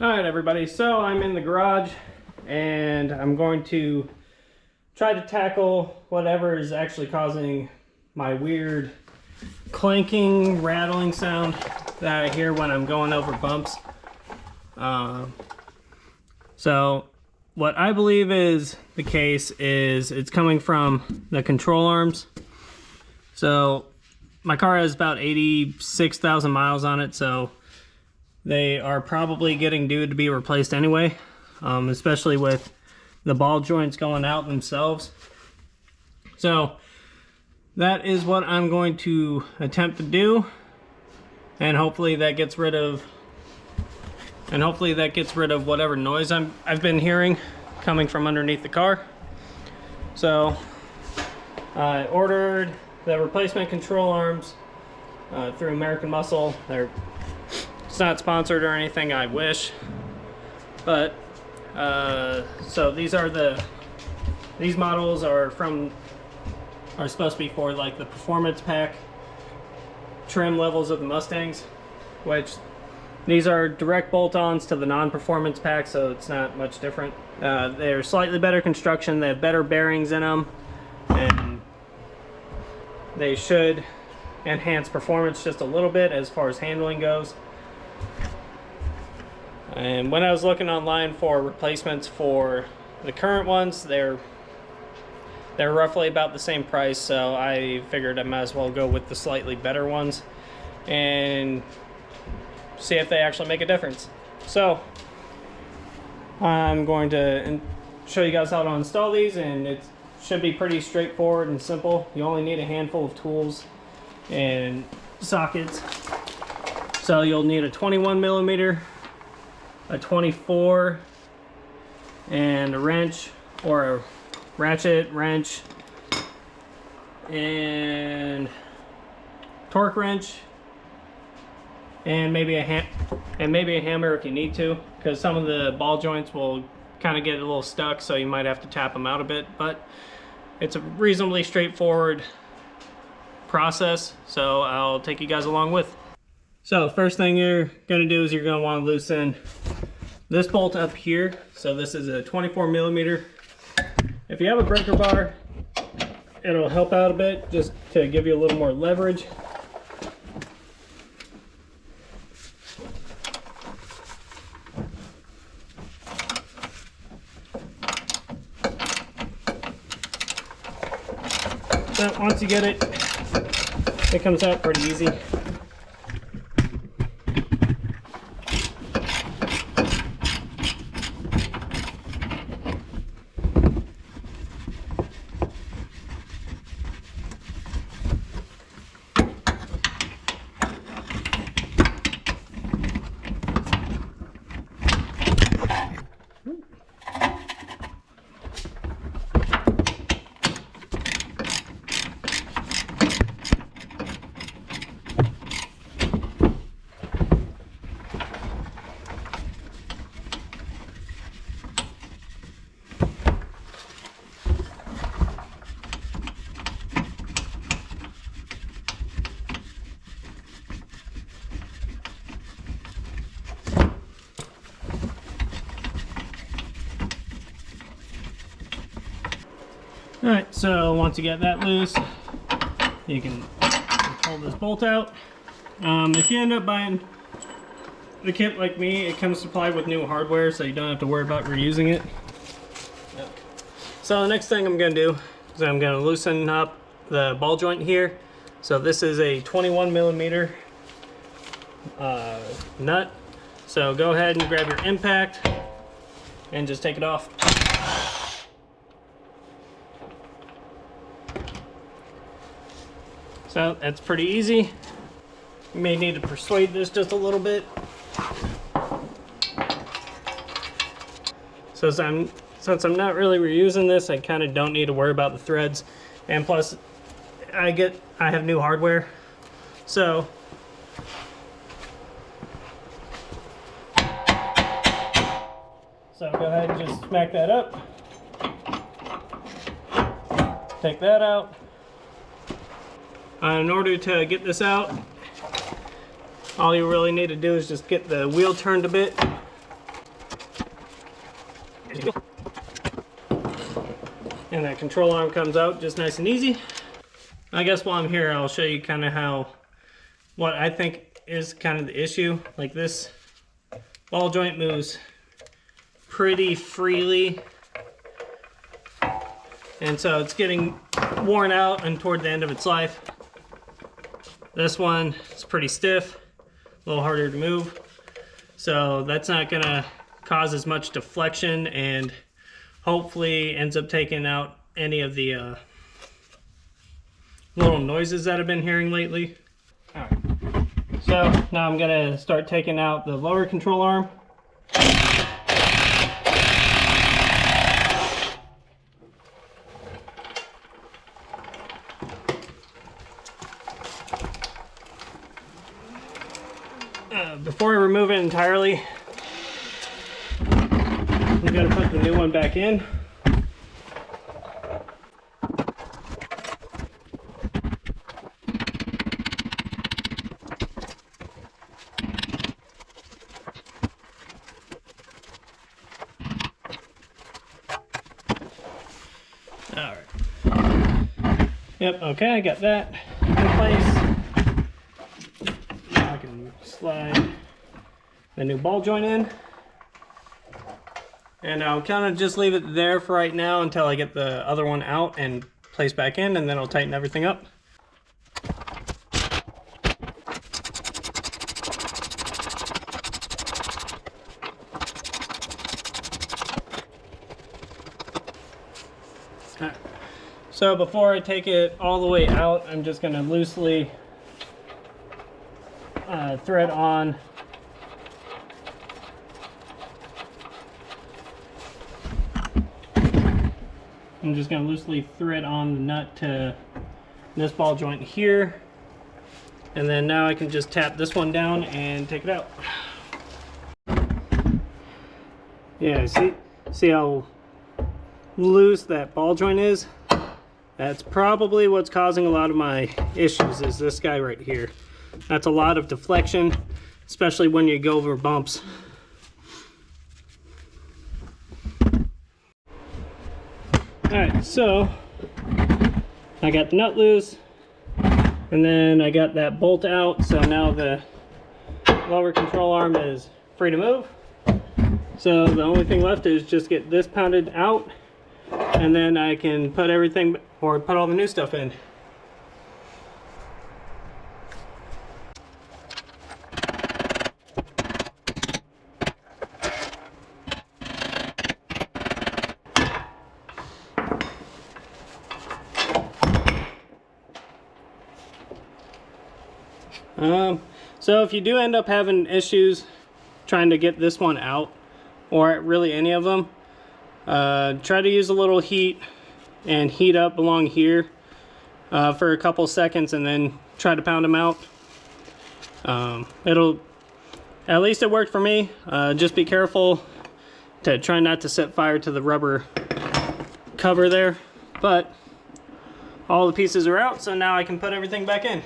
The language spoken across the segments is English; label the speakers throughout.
Speaker 1: Alright everybody, so I'm in the garage and I'm going to try to tackle whatever is actually causing my weird clanking, rattling sound that I hear when I'm going over bumps. So what I believe is the case is it's coming from the control arms. So my car has about 86,000 miles on it, so they are probably getting due to be replaced anyway, especially with the ball joints going out themselves. So that is what I'm going to attempt to do, and hopefully that gets rid of whatever noise I've been hearing coming from underneath the car. So I ordered the replacement control arms through American Muscle. It's not sponsored or anything, I wish, but so these models are supposed to be for like the performance pack trim levels of the Mustangs, which these are direct bolt-ons to the non-performance pack, so it's not much different. They're slightly better construction, they have better bearings in them, and they should enhance performance just a little bit as far as handling goes. And when I was looking online for replacements for the current ones, they're roughly about the same price, so I figured I might as well go with the slightly better ones and see if they actually make a difference. So I'm going to show you guys how to install these, and it should be pretty straightforward and simple. You only need a handful of tools and sockets. So you'll need a 21 millimeter, a 24, and a wrench or a ratchet wrench, and torque wrench, and maybe a hammer if you need to, because some of the ball joints will kind of get a little stuck, so you might have to tap them out a bit. But it's a reasonably straightforward process, so I'll take you guys along with. So first thing you're going to do is you're going to want to loosen this bolt up here. So this is a 24 millimeter. If you have a breaker bar, it'll help out a bit just to give you a little more leverage. So once you get it, it comes out pretty easy. Alright, so once you get that loose, you can pull this bolt out. If you end up buying the kit like me, it comes supplied with new hardware, so you don't have to worry about reusing it. So the next thing I'm going to do is I'm going to loosen up the ball joint here. So this is a 21 millimeter nut. So go ahead and grab your impact and just take it off. So that's pretty easy. You may need to persuade this just a little bit. So since I'm not really reusing this, I kind of don't need to worry about the threads. And plus, I have new hardware. So go ahead and just smack that up. Take that out. In order to get this out, all you really need to do is just get the wheel turned a bit And that control arm comes out just nice and easy. I guess while I'm here, I'll show you kind of what I think is kind of the issue. Like this ball joint moves pretty freely. And so it's getting worn out and toward the end of its life. This one is pretty stiff, a little harder to move. So that's not gonna cause as much deflection and hopefully ends up taking out any of the little noises that I've been hearing lately. All right. So now I'm gonna start taking out the lower control arm. Before I remove it entirely, I'm going to put the new one back in. All right. Yep, okay, I got that in place. Now I can slide the new ball joint in. And I'll kind of just leave it there for right now until I get the other one out and place back in, and then I'll tighten everything up. Alright. So before I take it all the way out, I'm just going to loosely thread on I'm just going to loosely thread on the nut to this ball joint here, and then now I can just tap this one down and take it out. Yeah, see how loose that ball joint is? That's probably what's causing a lot of my issues, is this guy right here. That's a lot of deflection, especially when you go over bumps. Alright, so I got the nut loose, and then I got that bolt out, so now the lower control arm is free to move. So the only thing left is just get this pounded out, and then I can put everything, or put all the new stuff in. So if you do end up having issues trying to get this one out, or really any of them, try to use a little heat and heat up along here for a couple seconds, and then try to pound them out. At least it worked for me. Just be careful to try not to set fire to the rubber cover there, but all the pieces are out, so now I can put everything back in.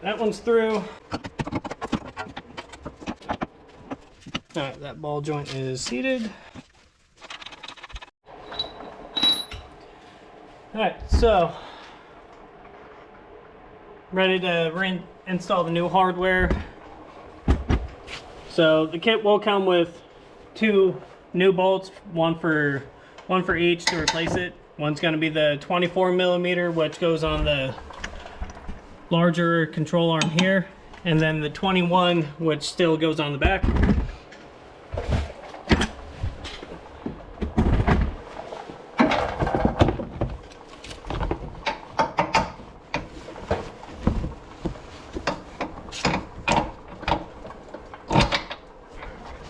Speaker 1: That one's through. Alright, that ball joint is seated. Alright, so ready to reinstall the new hardware. So the kit will come with 2 new bolts, one for each to replace it. One's going to be the 24mm, which goes on the larger control arm here, and then the 21, which still goes on the back.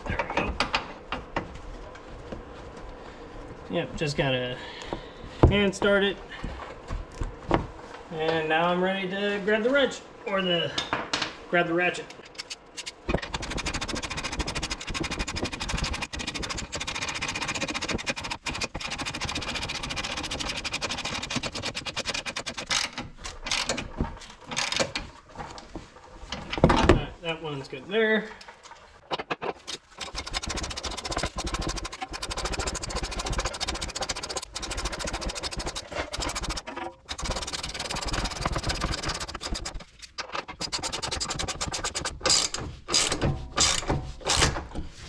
Speaker 1: There we go. Yep, just gotta hand start it. And now I'm ready to grab the wrench, or grab the ratchet. that one's good there.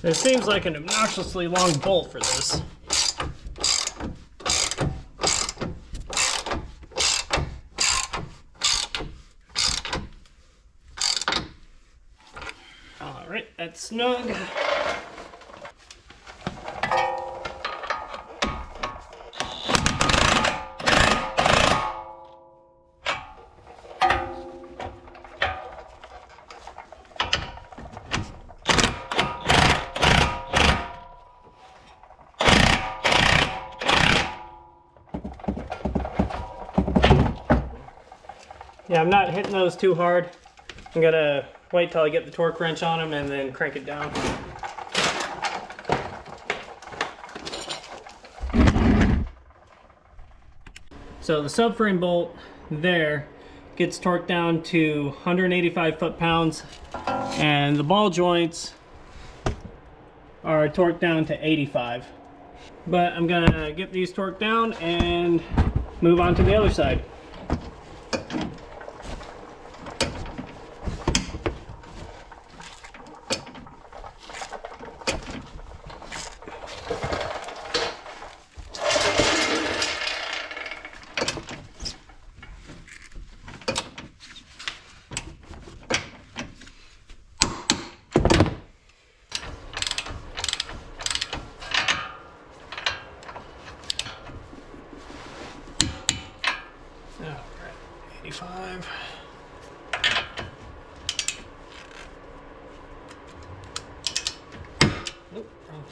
Speaker 1: It seems like an obnoxiously long bolt for this. Alright, that's snug. Yeah, I'm not hitting those too hard. I'm gonna wait till I get the torque wrench on them and then crank it down. So the subframe bolt there gets torqued down to 185 foot-pounds, and the ball joints are torqued down to 85. But I'm gonna get these torqued down and move on to the other side. Alright, 85. Nope, wrong.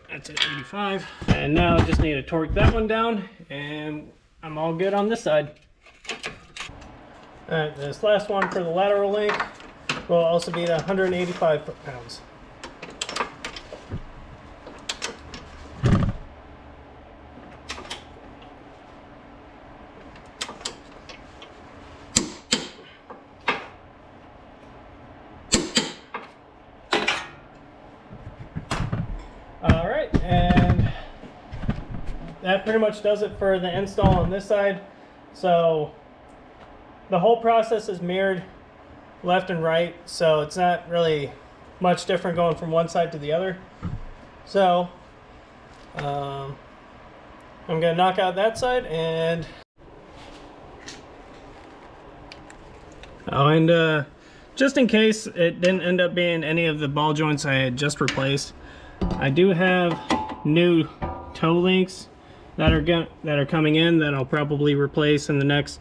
Speaker 1: That's at 85. And now I just need to torque that one down, and I'm all good on this side. Alright, this last one for the lateral link will also be the 185 foot-pounds. Alright, and that pretty much does it for the install on this side. So the whole process is mirrored left and right, so it's not really much different going from one side to the other. So I'm gonna knock out that side, and just in case it didn't end up being any of the ball joints I had just replaced, I do have new toe links that are coming in that I'll probably replace in the next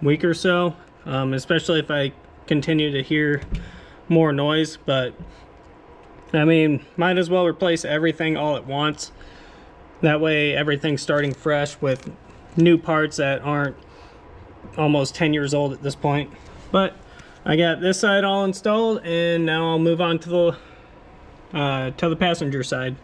Speaker 1: week or so, especially if I continue to hear more noise. But I mean, might as well replace everything all at once. That way everything's starting fresh with new parts that aren't almost 10 years old at this point. But I got this side all installed, and now I'll move on to the passenger side.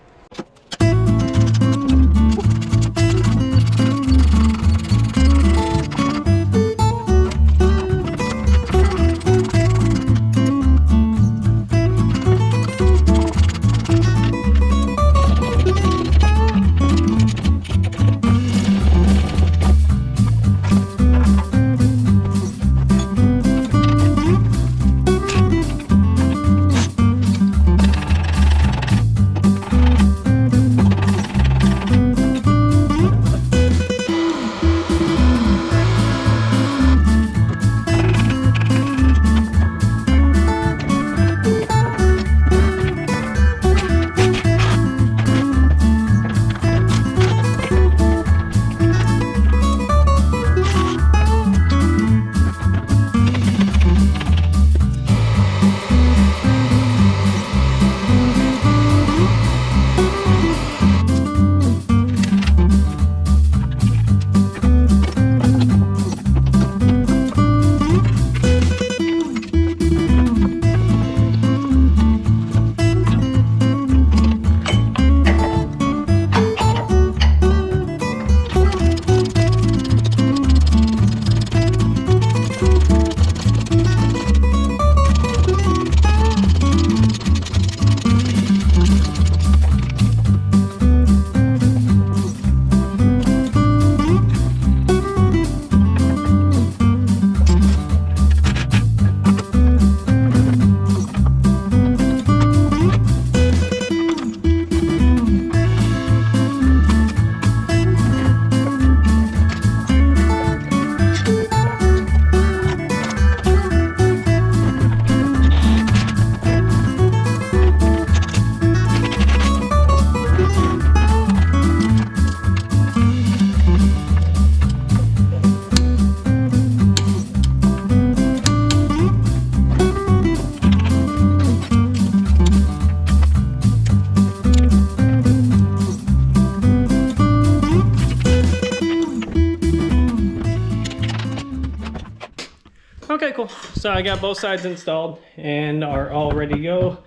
Speaker 1: Okay, cool. So I got both sides installed and are all ready to go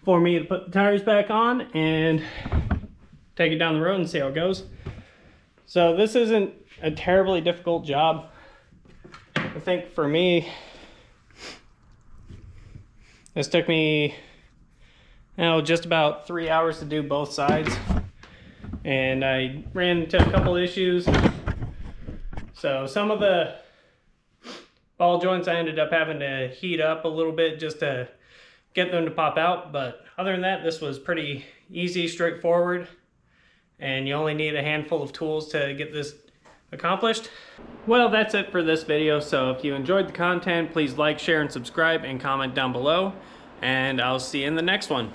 Speaker 1: for me to put the tires back on and take it down the road and see how it goes. So this isn't a terribly difficult job. I think for me, this took me, just about 3 hours to do both sides. And I ran into a couple issues. So some of the ball joints I ended up having to heat up a little bit just to get them to pop out. But other than that, this was pretty easy, straightforward. And you only need a handful of tools to get this accomplished. Well, that's it for this video. So if you enjoyed the content, please like, share, and subscribe, and comment down below. And I'll see you in the next one.